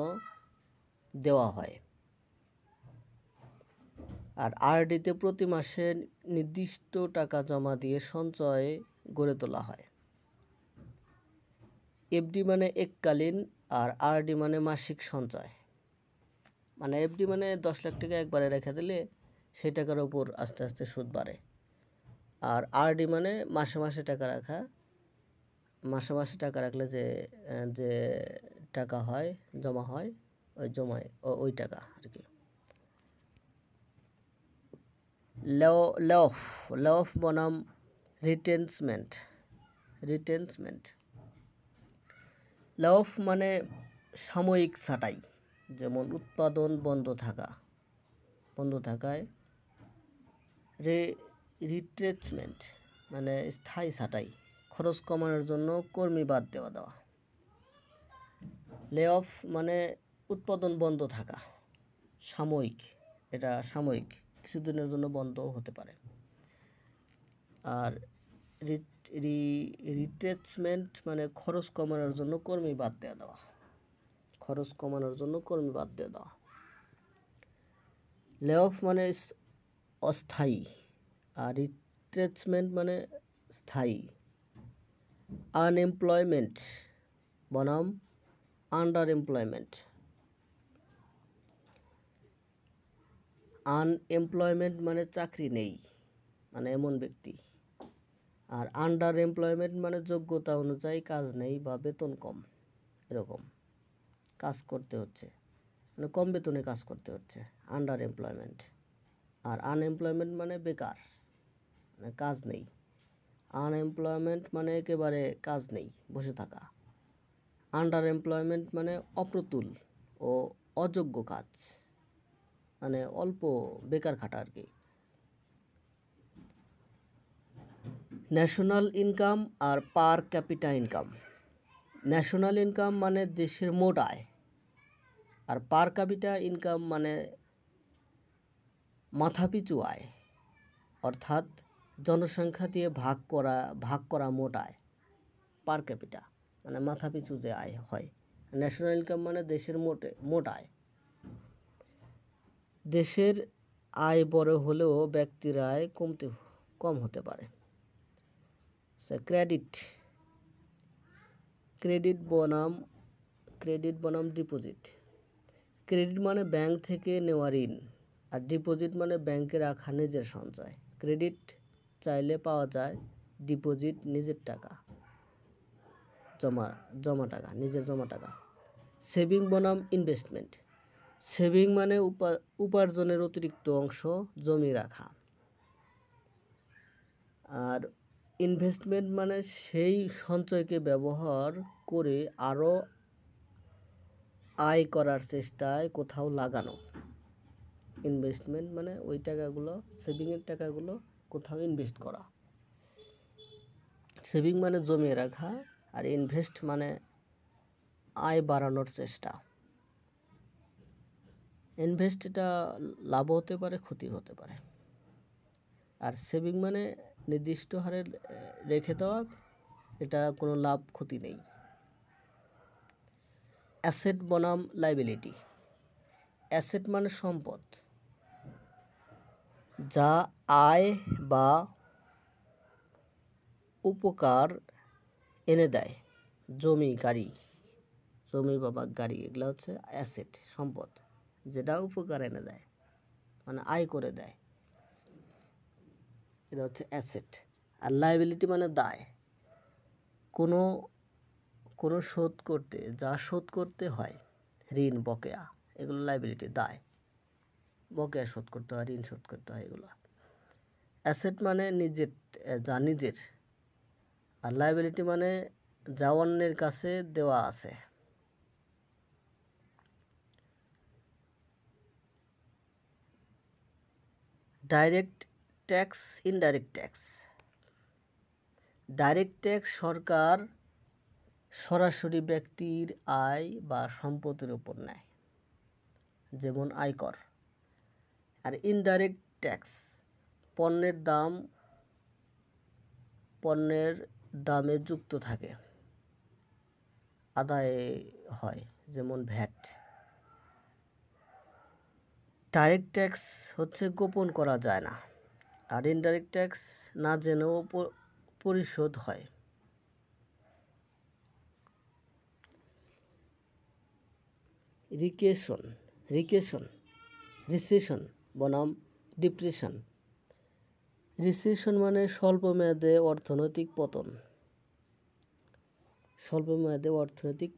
Speaker 1: দেওয়া হয়, আর আরডিতে প্রতি মাসে নির্দিষ্ট টাকা জমা দিয়ে সঞ্চয় গড়ে তোলা হয়। এফডি মানে এককালীন আর আরডি মানে মাসিক সঞ্চয়। মানে এফডি মানে 10 লাখ টাকা একবারে রেখে দিলে সেই টাকার উপর আস্তে আস্তে সুদ বাড়ে। আর আরডি মানে মাসে মাসে টাকা রাখা, মাসে মাসে টাকা রাখলে যে যে টাকা হয়, জমা হয়, ওই টাকা আর কি। লেঅফ বনাম রিটেনসমেন্ট। লেঅফ মানে সাময়িক ছাঁটাই, যেমন উৎপাদন বন্ধ থাকায়। রিট্রেচমেন্ট মানে স্থায়ী ছাঁটাই, খরচ কমানোর জন্য কর্মী বাদ দেওয়া। লেঅফ মানে উৎপাদন বন্ধ থাকা, সাময়িক, এটা সাময়িক, কিছুদিনের জন্য বন্ধও হতে পারে। আর রিট্রেচমেন্ট মানে খরচ কমানোর জন্য কর্মী বাদ দেওয়া। লেঅফ মানে অস্থায়ী আর রিট্রেচমেন্ট মানে স্থায়ী। আনএমপ্লয়মেন্ট বনাম আন্ডার এমপ্লয়মেন্ট। আনএমপ্লয়মেন্ট মানে চাকরি নেই, মানে এমন ব্যক্তি। আর আন্ডার এমপ্লয়মেন্ট মানে যোগ্যতা অনুযায়ী কাজ নেই বা বেতন কম, এরকম কাজ করতে হচ্ছে, মানে কম বেতনে কাজ করতে হচ্ছে, আন্ডার এমপ্লয়মেন্ট। আর আনএমপ্লয়মেন্ট মানে বেকার, মানে কাজ নেই। আনএমপ্লয়মেন্ট মানে একেবারে কাজ নেই, বসে থাকা। আন্ডার এমপ্লয়মেন্ট মানে অপ্রতুল ও অযোগ্য কাজ, মানে অল্প বেকার খাটা আর কি। ন্যাশনাল ইনকাম আর per capita income. National income মানে দেশের মোট আয়, আর পার ক্যাপিটা ইনকাম মানে মাথাপিছু আয়, অর্থাৎ জনসংখ্যা দিয়ে ভাগ করা মোট আয়। পার ক্যাপিটা মানে মাথাপিছু যে আয় হয়। ন্যাশনাল ইনকাম মানে দেশের মোট আয়। দেশের আয় বড় হলেও ব্যক্তির আয় কম হতে পারে। ক্রেডিট বনাম ডিপোজিট। ক্রেডিট মানে ব্যাংক থেকে নেওয়া ঋণ, আর ডিপোজিট মানে ব্যাংকে রাখা নিজের সঞ্চয়। ক্রেডিট চাইলে পাওয়া যায়, ডিপোজিট নিজের টাকা, নিজের জমা টাকা। সেভিং বনাম ইনভেস্টমেন্ট। সেভিং মানে উপার্জনের অতিরিক্ত অংশ জমিয়ে রাখা, আর ইনভেস্টমেন্ট মানে সেই সঞ্চয়কে ব্যবহার করে আরও আয় করার চেষ্টায় কোথাও লাগানো। ইনভেস্টমেন্ট মানে ওই টাকাগুলো, সেভিংয়ের টাকাগুলো কোথাও ইনভেস্ট করা। সেভিং মানে জমিয়ে রাখা, আর ইনভেস্ট মানে আয় বাড়ানোর চেষ্টা। ইনভেস্ট এটা লাভ হতে পারে, ক্ষতি হতে পারে। আর সেভিং মানে নির্দিষ্ট হারে রেখে দেওয়া, এটা কোনো লাভ ক্ষতি নেই। অ্যাসেট বনাম লাইবিলিটি। অ্যাসেট মানে সম্পদ, যা আয় বা উপকার এনে দেয়। জমি বা গাড়ি, এগুলো হচ্ছে অ্যাসেট, সম্পদ, যেটা উপকার এনে দেয়, মানে আয় করে দেয়, এটা হচ্ছে অ্যাসেট। আর লাইবিলিটি মানে দায়, কোনো শোধ করতে হয়, ঋণ, বকেয়া, এগুলো লাইবিলিটি, দায়, বকেয়া শোধ করতে হয়, ঋণ শোধ করতে হয়, এগুলো। অ্যাসেট মানে নিজের, আর লাইবিলিটি মানে যা অন্যের কাছে দেওয়া আছে। Direct tax, indirect tax. Direct tax সরকার সরাসরি ব্যক্তির আয় বা সম্পদের উপর নেয়, যেমন আয়কর। আর ইনডাইরেক্ট ট্যাক্স পণ্যের দামে যুক্ত থাকে, আদায় হয়, যেমন ভ্যাট। ডাইরেক্ট ট্যাক্স হচ্ছে গোপন করা যায় না, আর ইনডাইরেক্ট ট্যাক্স না জেনেও পরিশোধ হয়। রিসেশন বনাম ডিপ্রেশন। রিসেশন মানে স্বল্প মেয়াদে অর্থনৈতিক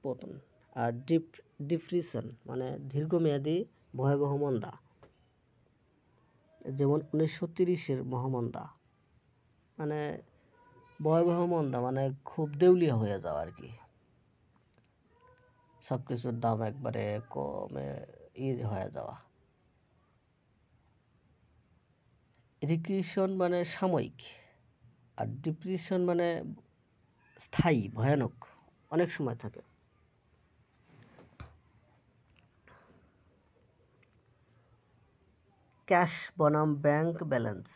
Speaker 1: পতন, আর ডিপ্রেশন মানে দীর্ঘমেয়াদী ভয়াবহ মন্দা, যেমন 1930-এর মহামন্দা। মানে ভয়াবহ মন্দা মানে খুব দেউলিয়া হয়ে যাওয়া আর কি, সব কিছুর দাম একবারে কমে হয়ে যাওয়া। রিক্রিশন মানে সাময়িক, আর ডিপ্রেশন মানে স্থায়ী, ভয়ানক, অনেক সময় থাকে। ক্যাশ বনাম ব্যাংক ব্যালেন্স।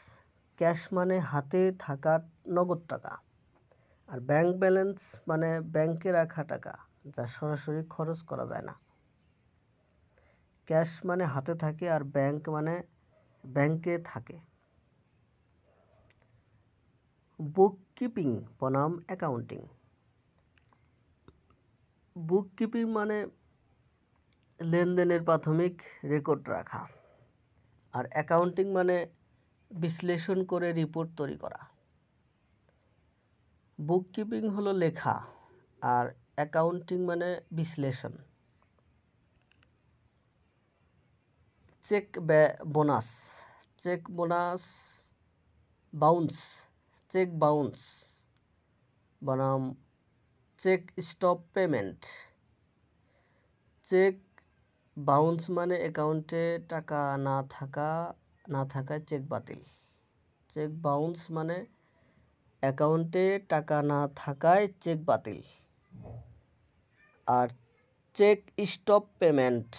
Speaker 1: ক্যাশ মানে হাতে থাকা নগদ টাকা, আর ব্যাংক ব্যালেন্স মানে ব্যাংকে রাখা টাকা যা সরাসরি খরচ করা যায় না। ক্যাশ মানে হাতে থাকে, আর ব্যাংক মানে ব্যাংকে থাকে। বুককিপিং বনাম অ্যাকাউন্টিং। বুককিপিং মানে লেনদেনের প্রাথমিক রেকর্ড রাখা, আর অ্যাকাউন্টিং মানে বিশ্লেষণ করে রিপোর্ট তৈরি করা। বুককিপিং হলো লেখা, আর অ্যাকাউন্টিং মানে বিশ্লেষণ। চেক বাউন্স বনাম cheque stop payment. Cheque bounce মানে অ্যাকাউন্টে টাকা না থাকায় চেক বাতিল। চেক বাউন্স মানে অ্যাকাউন্টে টাকা না থাকায় চেক বাতিল। আর চেক স্টপ পেমেন্ট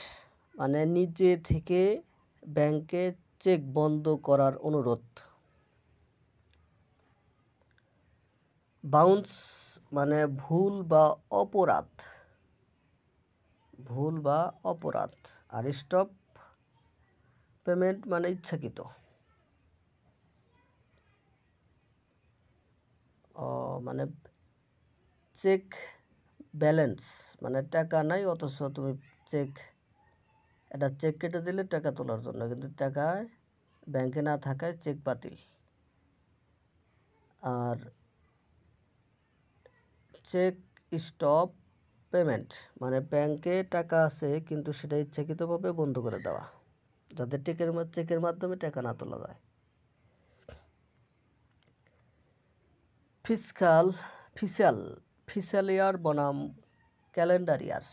Speaker 1: মানে নিজে থেকে ব্যাংকে চেক বন্ধ করার অনুরোধ। বাউন্স মানে ভুল বা অপরাধ, আর স্টপ পেমেন্ট মানে ইচ্ছাকৃত। মানে চেক ব্যালেন্স মানে টাকা নাই অথচ তুমি চেক কেটে দিলে টাকা তোলার জন্য, কিন্তু টাকা ব্যাংকে না থাকায় চেক বাতিল। আর চেক স্টপ পেমেন্ট মানে ব্যাংকে টাকা আছে কিন্তু সেটা ইচ্ছাকৃতভাবে বন্ধ করে দেওয়া, যাতে চেকের মাধ্যমে টাকা না তোলা যায়। ফিসিয়াল ইয়ার বনাম ক্যালেন্ডার ইয়ার।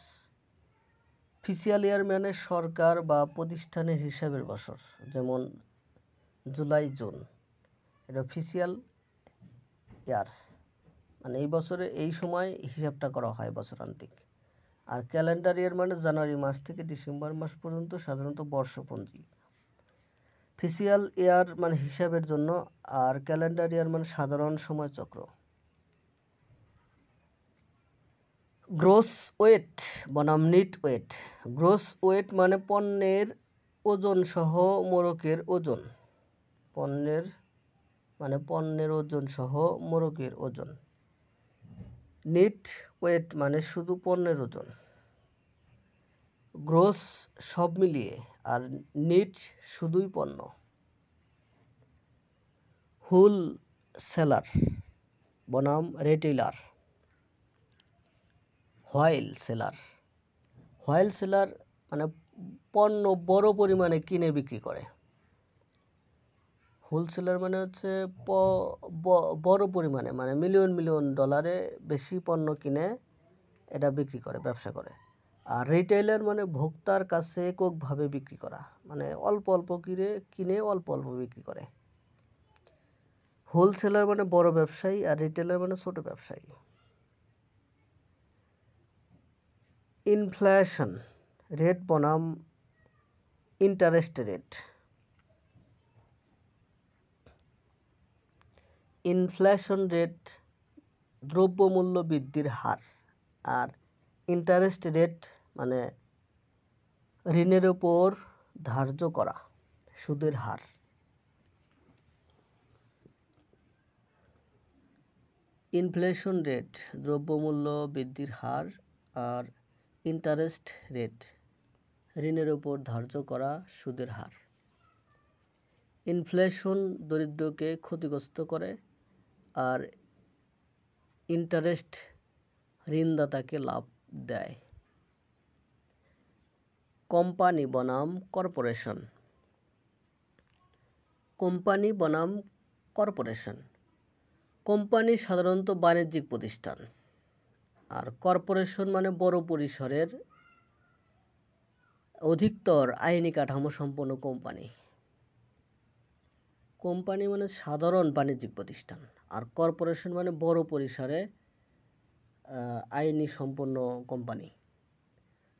Speaker 1: ফিসিয়াল ইয়ার মানে সরকার বা প্রতিষ্ঠানের হিসাবের বছর, যেমন জুলাই জুন, এটা ফিসিয়াল ইয়ার মানে এই বছরে এই সময় হিসাবটা করা হয় বছরান্তিক। আর ক্যালেন্ডার ইয়ার মানে জানুয়ারি মাস থেকে ডিসেম্বর মাস পর্যন্ত, সাধারণত বর্ষপঞ্জি। ফিসিয়াল ইয়ার মানে হিসাবের জন্য, আর ক্যালেন্ডার ইয়ার মানে সাধারণ সময়চক্র। গ্রোস ওয়েট বনাম নিট ওয়েট। গ্রোস ওয়েট মানে পণ্যের ওজন সহ মোড়কের ওজন। পণ্যের ওজন সহ মোড়কের ওজন। নিট ওয়েট মানে শুধু পণ্যের ওজন। গ্রোস সব মিলিয়ে, আর নিট শুধুই পণ্য। হোল সেলার বনাম রিটেইলার। হোয়াইল সেলার মানে পণ্য বড় পরিমাণে কিনে বিক্রি করে। হোলসেলার মানে হচ্ছে বড় পরিমাণে মানে মিলিয়ন ডলারে বেশি পণ্য কিনে এটা বিক্রি করে, ব্যবসা করে। আর রিটেইলার মানে ভোক্তার কাছে এককভাবে বিক্রি করা, মানে অল্প কিনে অল্প বিক্রি করে। হোলসেলার মানে বড় ব্যবসায়ী, আর রিটেইলার মানে ছোট ব্যবসায়ী। ইনফ্লেশন রেট বনাম ইন্টারেস্ট রেট। ইনফ্লেশন রেট দ্রব্যমূল্য বৃদ্ধির হার, আর ইন্টারেস্ট রেট মানে ঋণের উপর ধার্য করা সুদের হার। ইনফ্লেশন রেট দ্রব্যমূল্য বৃদ্ধির হার, আর ইন্টারেস্ট রেট ঋণের উপর ধার্য করা সুদের হার। ইনফ্লেশন দরিদ্রকে ক্ষতিগ্রস্ত করে, আর ইন্টারেস্ট ঋণদাতাকে লাভ দেয়। কোম্পানি বনাম কর্পোরেশন। কোম্পানি বনাম কর্পোরেশন। কোম্পানি সাধারণত বাণিজ্যিক প্রতিষ্ঠান, আর কর্পোরেশন মানে বড় পরিসরের অধিকতর আইনি কাঠামো সম্পন্ন কোম্পানি। কোম্পানি মানে সাধারণ বাণিজ্যিক প্রতিষ্ঠান, আর কর্পোরেশন মানে বড় পরিসরে আইনি সম্পন্ন কোম্পানি।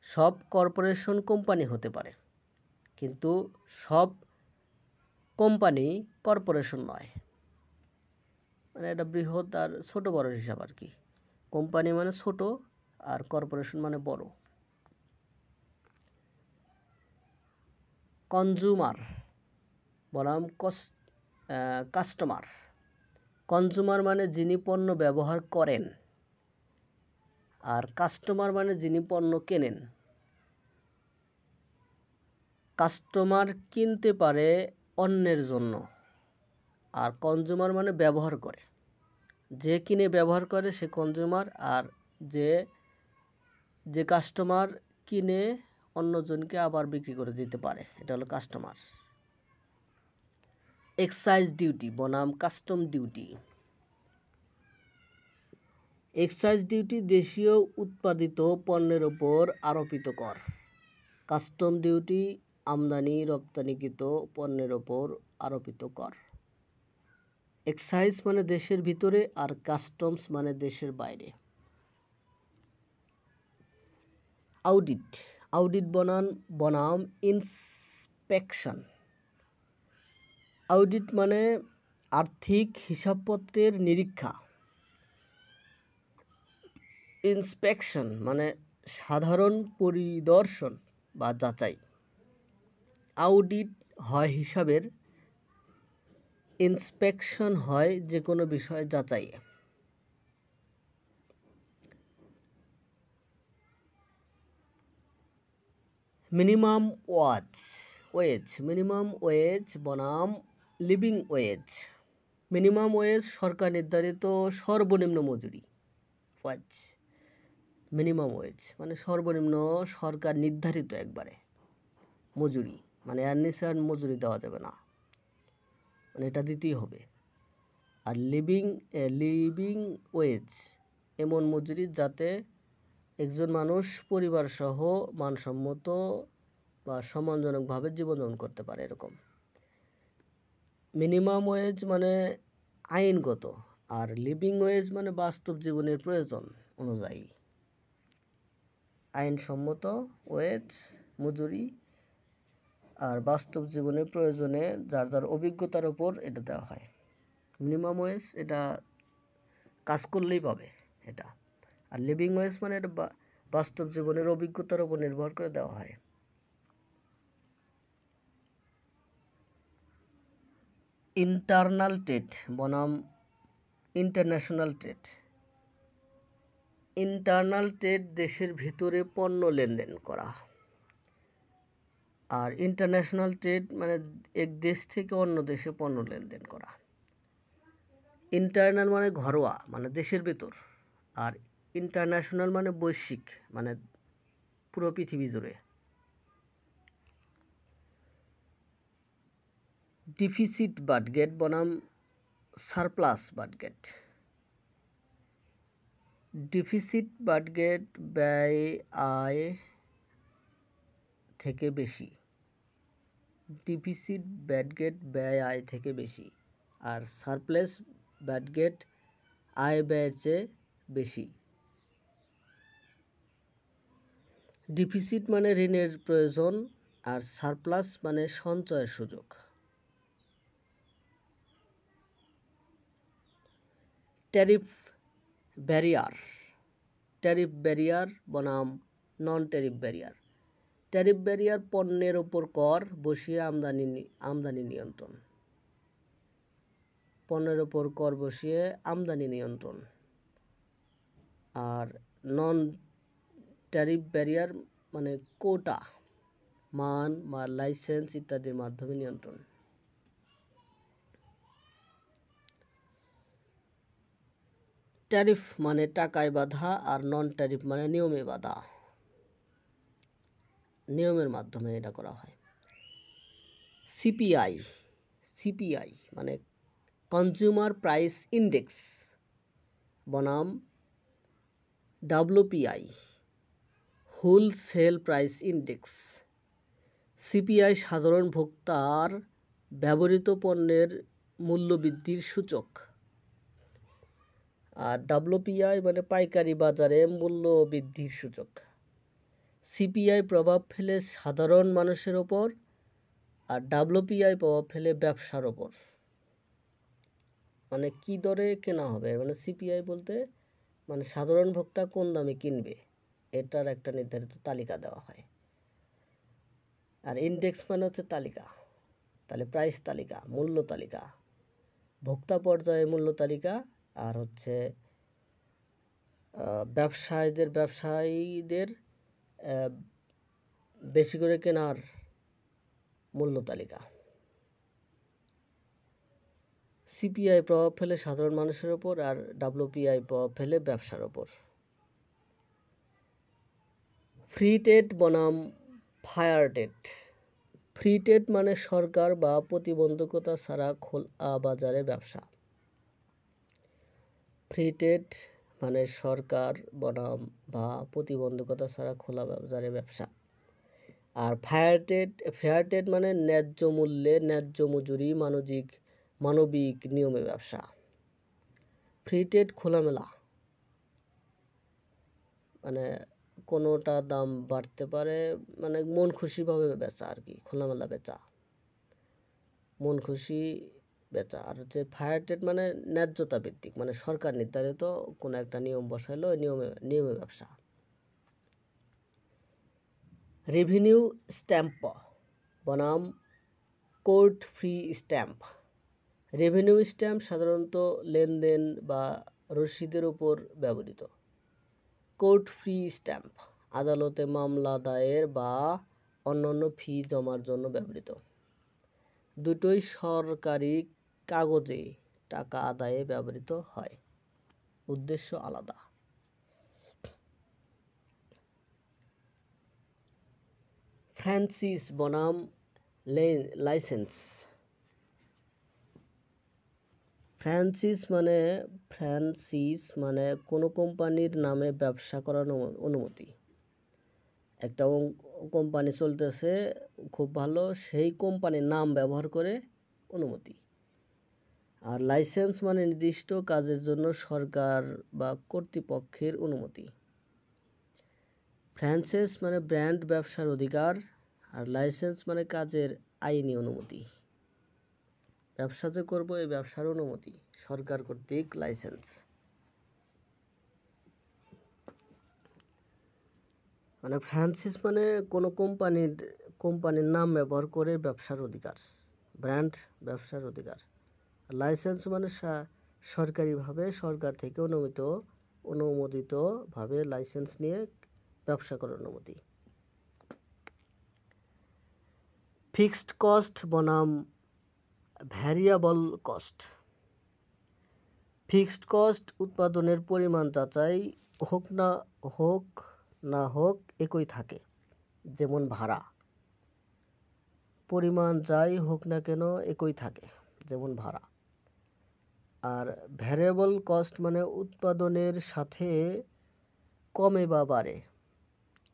Speaker 1: সব কর্পোরেশন কোম্পানি হতে পারে, কিন্তু সব কোম্পানি কর্পোরেশন নয়। মানে এটা বৃহৎ আর ছোট বড় হিসাব আর কি। কোম্পানি মানে ছোট, আর কর্পোরেশন মানে বড়। কনজুমার বনাম কাস্টমার। কনজুমার মানে যিনি পণ্য ব্যবহার করেন, আর কাস্টমার মানে যিনি পণ্য কেনেন। কাস্টমার কিনতে পারে অন্যের জন্য, আর কনজুমার মানে ব্যবহার করে। যে কিনে ব্যবহার করে সে কনজুমার, আর যে কাস্টমার কিনে অন্যজনকে আবার বিক্রি করে দিতে পারে, এটা হলো কাস্টমার। এক্সাইজ ডিউটি বনাম কাস্টম ডিউটি। এক্সাইজ ডিউটি দেশীয় উৎপাদিত পণ্যের ওপর আরোপিত কর। কাস্টম ডিউটি আমদানি রপ্তানিকৃত পণ্যের ওপর আরোপিত কর। এক্সাইজ মানে দেশের ভিতরে, আর কাস্টমস মানে দেশের বাইরে। অডিট। অডিট বনাম ইন্সপেকশন। অডিট মানে আর্থিক হিসাবপত্রের নিরীক্ষা। ইন্সপেকশন মানে সাধারণ পরিদর্শন বা যাচাই। অডিট হয় হিসাবের, ইন্সপেকশন হয় যে কোনো বিষয় যাচাই। Minimum wedge. মিনিমাম ওয়েজ বনাম লিভিং ওয়েজ। মিনিমাম ওয়েজ সরকার নির্ধারিত সর্বনিম্ন মজুরি। ওয়েজ মিনিমাম ওয়েজ মানে সর্বনিম্ন সরকার নির্ধারিত একবারে মজুরি, মানে এর নিচে আর মজুরি দেওয়া যাবে না, মানে এটা দিতেই হবে। আর লিভিং ওয়েজ এমন মজুরি যাতে একজন মানুষ পরিবারসহ মানসম্মত বা সম্মানজনকভাবে জীবনযাপন করতে পারে, এরকম। মিনিমাম ওয়েজ মানে আইনগত, আর লিভিং ওয়েজ মানে বাস্তব জীবনের প্রয়োজন অনুযায়ী আইনসম্মত ওয়েজ মজুরি, আর বাস্তব জীবনের প্রয়োজনে যার যার অভিজ্ঞতার উপর এটা দেওয়া হয়। মিনিমাম ওয়েজ এটা কাজ করলেই পাবে এটা, আর লিভিং ওয়েজ মানে এটা বাস্তব জীবনের অভিজ্ঞতার উপর নির্ভর করে দেওয়া হয়। ইন্টারনাল ট্রেড বনাম ইন্টারন্যাশনাল ট্রেড। ইন্টারনাল ট্রেড দেশের ভিতরে পণ্য লেনদেন করা, আর ইন্টারন্যাশনাল ট্রেড মানে এক দেশ থেকে অন্য দেশে পণ্য লেনদেন করা। ইন্টারনাল মানে ঘরোয়া, মানে দেশের ভেতর, আর ইন্টারন্যাশনাল মানে বৈশ্বিক, মানে পুরো পৃথিবী জুড়ে। ডিফিসিট বাজেট বনাম সারপ্লাস বাজেট। ডিফিসিট বাজেট ব্যয় আয় থেকে বেশি। ডিফিসিট বাজেট ব্যয় আয় থেকে বেশি, আর সারপ্লাস বাজেট আয় ব্যয়ের চেয়ে বেশি। ডিফিসিট মানে ঋণের প্রয়োজন, আর সারপ্লাস মানে সঞ্চয়ের সুযোগ। ট্যারিফ ব্যারিয়ার বনাম নন ট্যারিফ ব্যারিয়ার। ট্যারিফ ব্যারিয়ার পণ্যের ওপর কর বসিয়ে আমদানি নিয়ন্ত্রণ। পণ্যের ওপর কর বসিয়ে আমদানি নিয়ন্ত্রণ। আর নন ট্যারিফ ব্যারিয়ার মানে কোটা, মান বা লাইসেন্স ইত্যাদির মাধ্যমে নিয়ন্ত্রণ। ট্যারিফ মানে টাকায় বাধা, আর নন ট্যারিফ মানে নিয়মে বাধা, নিয়মের মাধ্যমে এটা করা হয়। সিপিআই, সিপিআই মানে কনজিউমার প্রাইস ইন্ডেক্স বনাম WPI, wholesale price index. CPI সাধারণ ভোক্তার ব্যবহৃত পণ্যের মূল্যবৃদ্ধির সূচক, আর ডাব্লিউপিআই মানে পাইকারি বাজারে মূল্য বৃদ্ধির সূচক। সিপিআই প্রভাব ফেলে সাধারণ মানুষের ওপর, আর ডাব্লিউপিআই প্রভাব ফেলে ব্যবসার ওপর। মানে কি দরে কেনা হবে, মানে সিপিআই বলতে মানে সাধারণ ভোক্তা কোন দামে কিনবে এটার একটা নির্ধারিত তালিকা দেওয়া হয়। আর ইন্ডেক্স মানে হচ্ছে তালিকা, তাহলে প্রাইস তালিকা, মূল্য তালিকা, ভোক্তা পর্যায়ে মূল্য তালিকা, আর হচ্ছে ব্যবসায়ীদের বেশি করে কেনার মূল্য তালিকা। সিপিআই প্রভাব ফেলে সাধারণ মানুষের ওপর, আর ডাব্লিউপিআই প্রভাব ফেলে ব্যবসার ওপর। ফ্রি ট্রেড বনাম ফায়ার ট্রেড। ফ্রি ট্রেড মানে সরকার বা প্রতিবন্ধকতা ছাড়া খোলা বাজারে ব্যবসা। ফ্রি ট্রেড মানে সরকার বনাম বা প্রতিবন্ধকতা ছাড়া খোলা বাজারে ব্যবসা। আর ফেয়ার ট্রেড মানে ন্যায্য মূল্যে, ন্যায্য মজুরি, মানবিক নিয়মে ব্যবসা। ফ্রি ট্রেড খোলামেলা, মানে কোনোটা দাম বাড়তে পারে, মানে মন খুশিভাবে বেচা আর কি, খোলামেলা বেচা, মন খুশি বেচা। আর হচ্ছে ফায়ার ট্রেড মানে ন্যায্যতা ভিত্তিক, মানে সরকার নির্ধারিত কোনো একটা নিয়ম বসাইলো, নিয়মে ব্যবসা। রেভিনিউ স্ট্যাম্প বনাম court free stamp. Revenue stamp সাধারণত লেনদেন বা রসিদের উপর ব্যবহৃত। কোর্ট ফ্রি স্ট্যাম্প আদালতে মামলা দায়ের বা অন্যান্য ফি জমার জন্য ব্যবহৃত। দুটোই সরকারি কাগজে টাকা আদায়ে ব্যবহৃত হয়, উদ্দেশ্য আলাদা। ফ্র্যাঞ্চাইজ বনাম লাইসেন্স। ফ্র্যাঞ্চাইজ মানে কোনো কোম্পানির নামে ব্যবসা করার অনুমতি। একটা কোম্পানি চলতেছে খুব ভালো, সেই কোম্পানির নাম ব্যবহার করে অনুমতি। আর লাইসেন্স মানে নির্দিষ্ট কাজের জন্য সরকার বা কর্তৃপক্ষের অনুমতি। ফ্র্যাঞ্চাইজ মানে ব্র্যান্ড ব্যবসার অধিকার, আর লাইসেন্স মানে কাজের আইনি অনুমতি। ব্যবসা যে করবো এই ব্যবসার অনুমতি, সরকার কর্তৃক লাইসেন্স। মানে ফ্র্যাঞ্চাইজ মানে কোনো কোম্পানির নাম ব্যবহার করে ব্যবসার অধিকার, ব্র্যান্ড ব্যবসার অধিকার। লাইসেন্স মানে সরকারিভাবে সরকার থেকে অনুমোদিতভাবে লাইসেন্স নিয়ে ব্যবসা করার অনুমতি। ফিক্সড কস্ট বনাম ভ্যারিয়েবল কস্ট। ফিক্সড কস্ট উৎপাদনের পরিমাণ যাচাই হোক না হোক একই থাকে, যেমন ভাড়া। পরিমাণ যাই হোক না কেন একই থাকে, যেমন ভাড়া। আর ভ্যারিয়েবল কস্ট মানে উৎপাদনের সাথে কমে বা বাড়ে,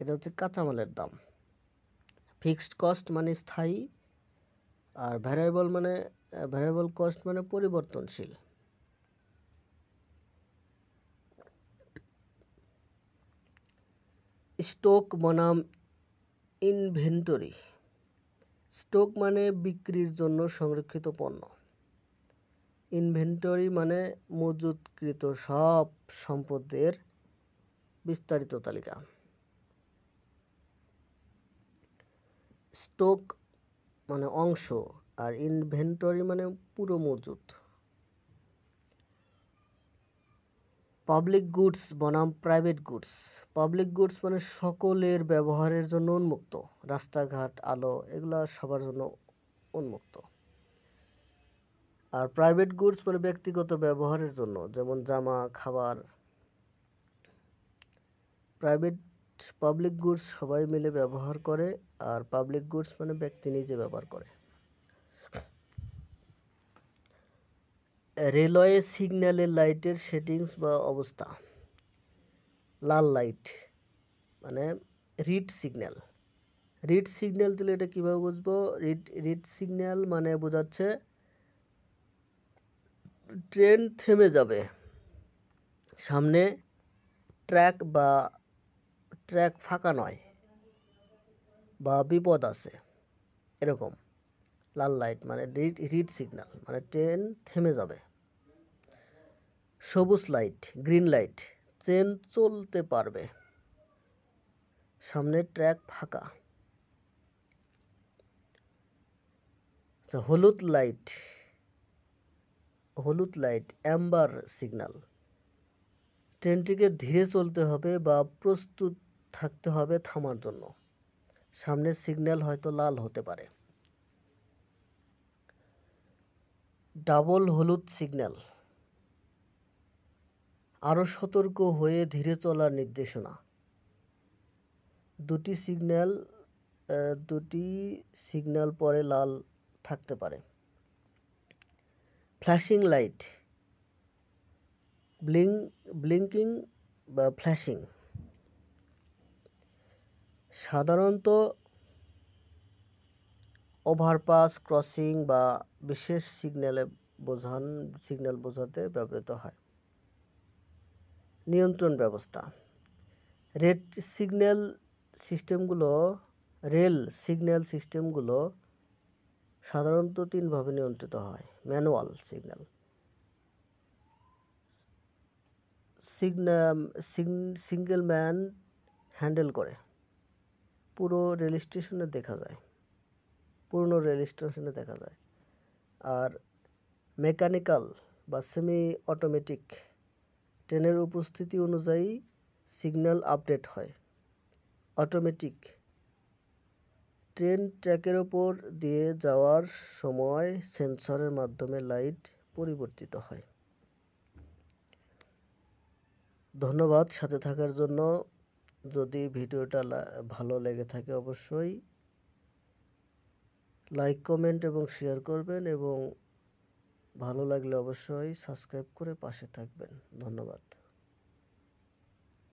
Speaker 1: এটা হচ্ছে কাঁচামালের দাম। ফিক্সড কস্ট মানে স্থায়ী, আর ভ্যারিয়েবল কস্ট মানে পরিবর্তনশীল। স্টক বনাম ইনভেন্টরি। স্টক মানে বিক্রির জন্য সংরক্ষিত পণ্য। ইনভেন্টরি মানে মজুতকৃত সব সম্পদের বিস্তারিত তালিকা। স্টক মানে অংশ, আর ইনভেন্টরি মানে পুরো মজুত। পাবলিক গুডস বনাম প্রাইভেট গুডস। পাবলিক গুডস মানে সকলের ব্যবহারের জন্য উন্মুক্ত, রাস্তাঘাট, আলো এগুলা সবার জন্য উন্মুক্ত। আর প্রাইভেট গুডস মানে ব্যক্তিগত ব্যবহারের জন্য, যেমন জামা, খাবার। পাবলিক গুডস সবাই মিলে ব্যবহার করে, আর পাবলিক গুডস মানে ব্যক্তি নিজে ব্যবহার করে। রেলওয়ে সিগন্যালের লাইটের সেটিংস বা অবস্থা। লাল লাইট মানে রিড সিগন্যাল। রিড সিগন্যাল দিলে এটা কীভাবে বুঝবো? রিড সিগন্যাল মানে বোঝাচ্ছে ট্রেন থেমে যাবে, সামনে ট্র্যাক ফাঁকা নয় বা বিপদ আছে, এরকম। লাল লাইট মানে রিড সিগন্যাল মানে ট্রেন থেমে যাবে। সবুজ লাইট, গ্রিন লাইট, ট্রেন চলতে পারবে, সামনে ট্র্যাক ফাঁকা। আচ্ছা, হলুদ লাইট অ্যাম্বার সিগন্যাল, ট্রেনটিকে ধীরে চলতে হবে বা প্রস্তুত থাকতে হবে থামার জন্য, সামনের সিগন্যাল হয়তো লাল হতে পারে। ডাবল হলুদ সিগন্যাল, আরও সতর্ক হয়ে ধীরে চলার নির্দেশনা। দুটি সিগন্যাল পরে লাল থাকতে পারে। ফ্ল্যাশিং লাইট, ব্লিঙ্কিং বা ফ্ল্যাশিং, সাধারণত ওভারপাস, ক্রসিং বা বিশেষ সিগন্যাল বোঝাতে ব্যবহৃত হয়। নিয়ন্ত্রণ ব্যবস্থা। রেল সিগন্যাল সিস্টেমগুলো সাধারণত তিনভাবে নিয়ন্ত্রিত হয়। ম্যানুয়াল সিঙ্গেল ম্যান হ্যান্ডেল করে, পুরনো রেল স্টেশনে দেখা যায়। আর মেকানিক্যাল বা সেমি অটোমেটিক, ট্রেনের উপস্থিতি অনুযায়ী সিগন্যাল আপডেট হয়। অটোমেটিক, ট্রেন ট্র্যাকের ওপর দিয়ে যাওয়ার সময় সেন্সরের মাধ্যমে লাইট পরিবর্তিত হয়। ধন্যবাদ সাথে থাকার জন্য। যদি ভিডিওটা ভালো লেগে থাকে অবশ্যই লাইক, কমেন্ট এবং শেয়ার করবেন, এবং ভালো লাগলে অবশ্যই সাবস্ক্রাইব করে পাশে থাকবেন। ধন্যবাদ।